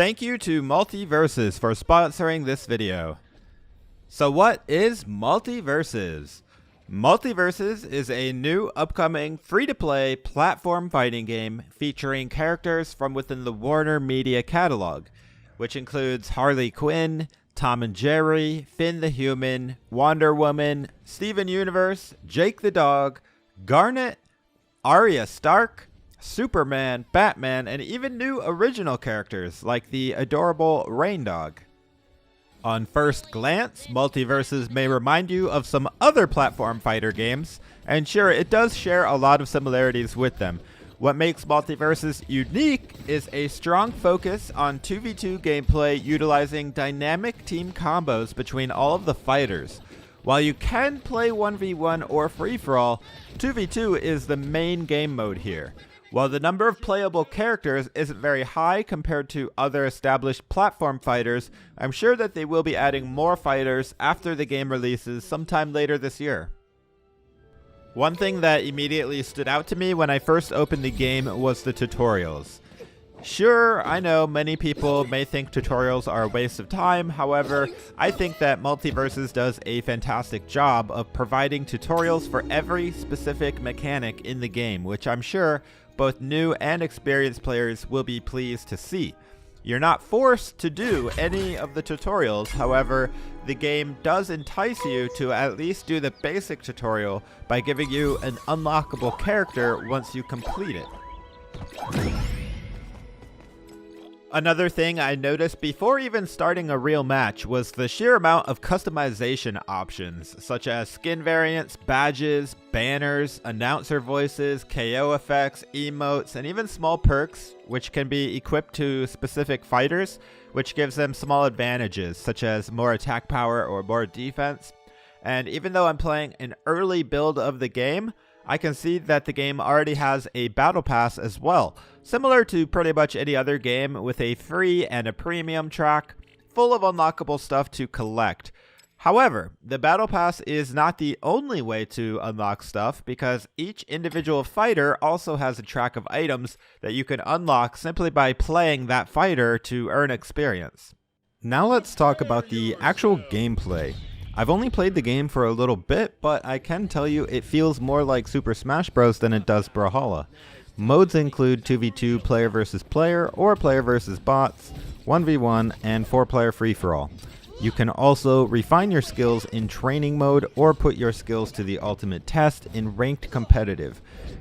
Thank you to MultiVersus for sponsoring this video. So what is MultiVersus? MultiVersus is a new upcoming free-to-play platform fighting game featuring characters from within the Warner Media catalog, which includes Harley Quinn, Tom and Jerry, Finn the Human, Wonder Woman, Steven Universe, Jake the Dog, Garnet, Arya Stark, Superman, Batman, and even new original characters like the adorable Rain Dog. On first glance, MultiVersus may remind you of some other platform fighter games, and sure, it does share a lot of similarities with them. What makes MultiVersus unique is a strong focus on 2v2 gameplay utilizing dynamic team combos between all of the fighters. While you can play 1v1 or free-for-all, 2v2 is the main game mode here. While the number of playable characters isn't very high compared to other established platform fighters, I'm sure that they will be adding more fighters after the game releases sometime later this year. One thing that immediately stood out to me when I first opened the game was the tutorials. Sure, I know many people may think tutorials are a waste of time, however, I think that MultiVersus does a fantastic job of providing tutorials for every specific mechanic in the game, which I'm sure both new and experienced players will be pleased to see. You're not forced to do any of the tutorials, however, the game does entice you to at least do the basic tutorial by giving you an unlockable character once you complete it. Another thing I noticed before even starting a real match was the sheer amount of customization options, such as skin variants, badges, banners, announcer voices, KO effects, emotes, and even small perks, which can be equipped to specific fighters, which gives them small advantages, such as more attack power or more defense. And even though I'm playing an early build of the game, I can see that the game already has a battle pass as well, similar to pretty much any other game, with a free and a premium track, full of unlockable stuff to collect. However, the battle pass is not the only way to unlock stuff, because each individual fighter also has a track of items that you can unlock simply by playing that fighter to earn experience. Now let's talk about the actual gameplay. I've only played the game for a little bit, but I can tell you it feels more like Super Smash Bros. Than it does Brawlhalla. Modes include 2v2 player versus player or player versus bots, 1v1, and 4-player free-for-all. You can also refine your skills in training mode or put your skills to the ultimate test in ranked competitive.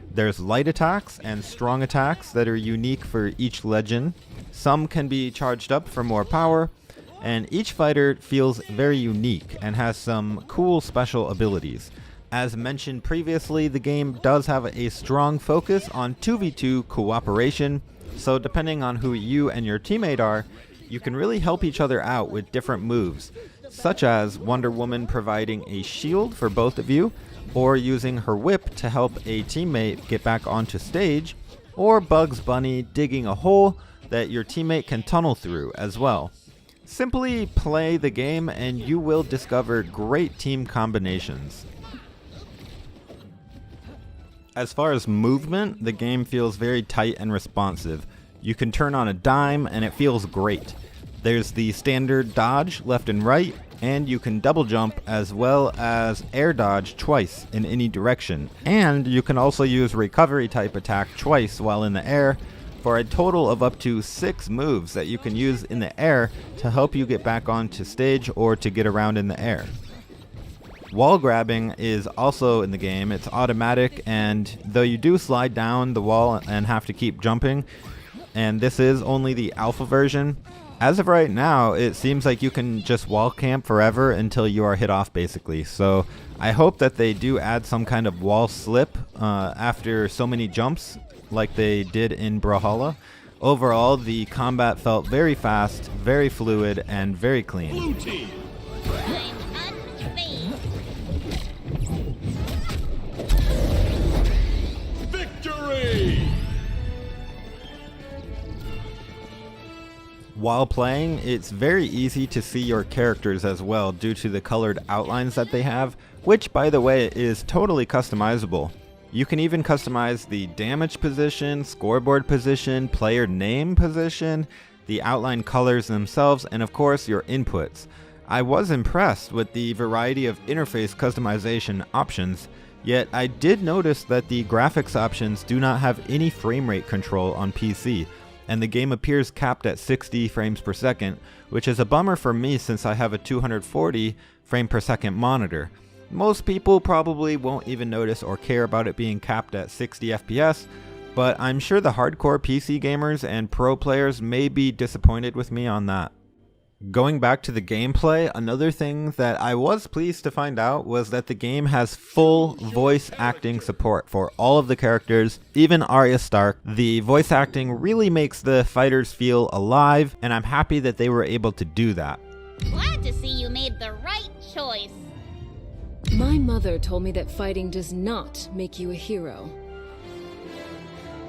There's light attacks and strong attacks that are unique for each legend. Some can be charged up for more power, and each fighter feels very unique and has some cool special abilities. As mentioned previously, the game does have a strong focus on 2v2 cooperation, so depending on who you and your teammate are, you can really help each other out with different moves, such as Wonder Woman providing a shield for both of you, or using her whip to help a teammate get back onto stage, or Bugs Bunny digging a hole that your teammate can tunnel through as well. Simply play the game and you will discover great team combinations. As far as movement, the game feels very tight and responsive. You can turn on a dime and it feels great. There's the standard dodge left and right, and you can double jump as well as air dodge twice in any direction. And you can also use recovery type attack twice while in the air, for a total of up to 6 moves that you can use in the air to help you get back onto stage or to get around in the air. Wall grabbing is also in the game. It's automatic, and though you do slide down the wall and have to keep jumping, and this is only the alpha version, as of right now it seems like you can just wall camp forever until you are hit off basically. So I hope that they do add some kind of wall slip after so many jumps like they did in Brawlhalla. Overall, the combat felt very fast, very fluid, and very clean. Blue team. Victory! While playing, it's very easy to see your characters as well due to the colored outlines that they have, which by the way is totally customizable. You can even customize the damage position, scoreboard position, player name position, the outline colors themselves, and of course your inputs. I was impressed with the variety of interface customization options, yet I did notice that the graphics options do not have any frame rate control on PC, and the game appears capped at 60 frames per second, which is a bummer for me since I have a 240 frame per second monitor. Most people probably won't even notice or care about it being capped at 60 FPS, but I'm sure the hardcore PC gamers and pro players may be disappointed with me on that. Going back to the gameplay, another thing that I was pleased to find out was that the game has full voice acting support for all of the characters, even Arya Stark. The voice acting really makes the fighters feel alive, and I'm happy that they were able to do that. Glad to see you made the right choice. My mother told me that fighting does not make you a hero.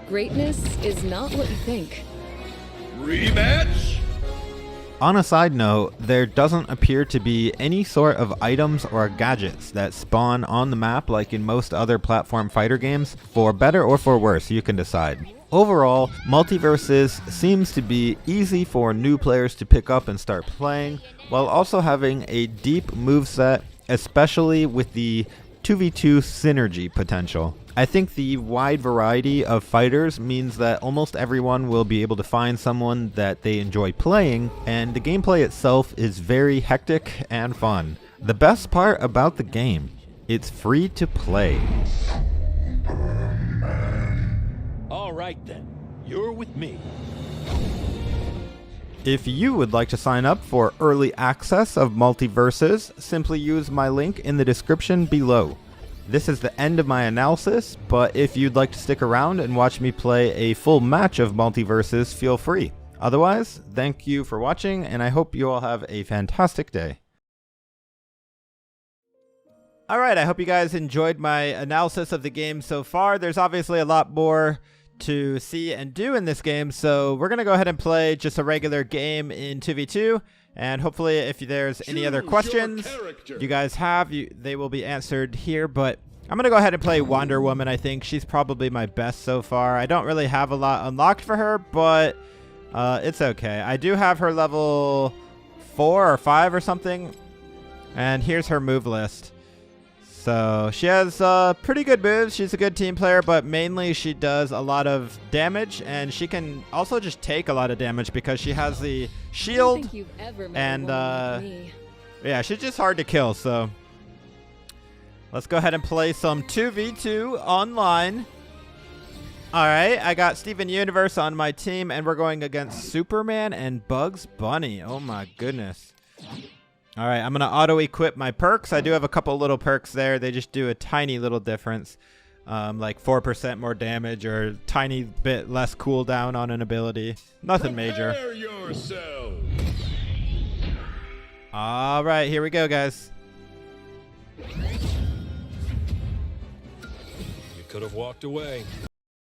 Greatness is not what you think. Rematch? On a side note, there doesn't appear to be any sort of items or gadgets that spawn on the map like in most other platform fighter games. For better or for worse, you can decide. Overall, MultiVersus seems to be easy for new players to pick up and start playing, while also having a deep moveset, especially with the 2v2 synergy potential. I think the wide variety of fighters means that almost everyone will be able to find someone that they enjoy playing, and the gameplay itself is very hectic and fun. The best part about the game, it's free to play. All right then, you're with me. If you would like to sign up for early access of MultiVersus, simply use my link in the description below. This is the end of my analysis, but if you'd like to stick around and watch me play a full match of MultiVersus, feel free. Otherwise, thank you for watching, and I hope you all have a fantastic day. Alright, I hope you guys enjoyed my analysis of the game so far. There's obviously a lot more to see and do in this game, so we're going to go ahead and play just a regular game in 2v2. And hopefully if there's any other questions you guys have, they will be answered here. But I'm going to go ahead and play Wonder Woman, I think. She's probably my best so far. I don't really have a lot unlocked for her, but it's okay. I do have her level 4 or 5 or something. And here's her move list. So she has pretty good moves. She's a good team player, but mainly she does a lot of damage, and she can also just take a lot of damage because she has the shield. And yeah, she's just hard to kill. So let's go ahead and play some 2v2 online. All right, I got Steven Universe on my team, and we're going against Superman and Bugs Bunny. Oh my goodness. All right, I'm going to auto-equip my perks. I do have a couple little perks there. They just do a tiny little difference, like 4% more damage or a tiny bit less cooldown on an ability. Nothing major. Prepare yourself. All right, here we go, guys. You could have walked away.